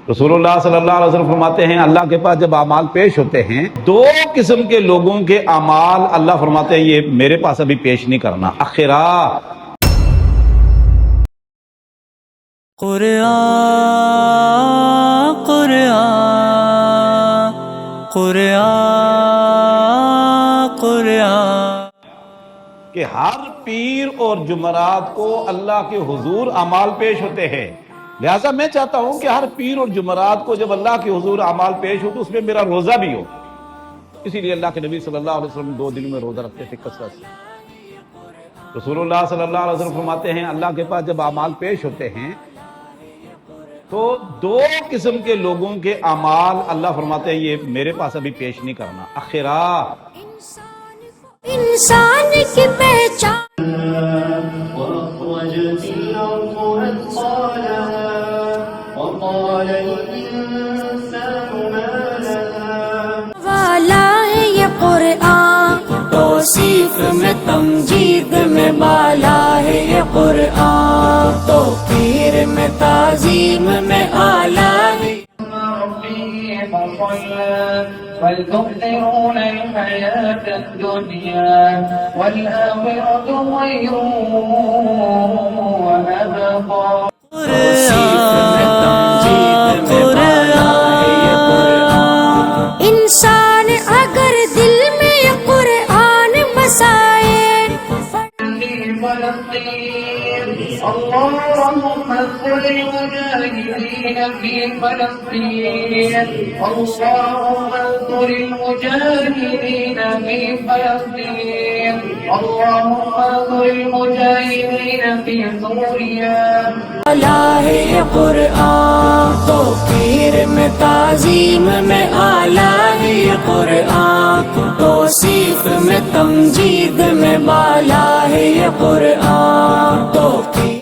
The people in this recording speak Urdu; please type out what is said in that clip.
رسولullah صلی اللہ علیہ وسلم فرماتے ہیں اللہ کے پاس جب اعمال پیش ہوتے ہیں دو قسم کے لوگوں کے اعمال اللہ فرماتے ہیں یہ میرے پاس ابھی پیش نہیں کرنا. اخرا قرآن قرآن قرآن قرآن کہ ہر پیر اور جمعرات کو اللہ کے حضور اعمال پیش ہوتے ہیں. لہٰذا میں چاہتا ہوں کہ ہر پیر اور جمعرات کو جب اللہ کے حضور اعمال پیش ہو تو اس میں میرا روزہ بھی ہو. اسی لیے اللہ کے نبی صلی اللہ علیہ وسلم 2 دنوں میں روزہ رکھتے تھے کثرت سے. رسولullah صلی اللہ علیہ وسلم فرماتے ہیں اللہ کے پاس جب اعمال پیش ہوتے ہیں تو دو قسم کے لوگوں کے اعمال اللہ فرماتے ہیں یہ میرے پاس ابھی پیش نہیں کرنا. اخرا انسان کی پہچان وأخرجت الأرض أثقالها وقال الإنسان ما لها والا ہے یہ قرآن، توصیف میں تمجید میں بالا ہے یہ قرآن، توقیر میں تعظیم میں اعلیٰ ہے. ربه فصلى بل تؤثرون الحياة الدنيا والآخرة خير وأبقى. انسان اگر دل میں قرآن بسائے فلسطين اللهم اذكر المجاهدين في فلسطين اللهم اذكر المجاهدين في فلسطين اللهم اذكر المجاهدين في سوريا. اعلیٰ ہے یہ قرآن، توقیر میں تعظیم میں اعلیٰ ہے یہ قرآن، توصیف میں تمجید میں بالا ہے یہ قرآن، توقیر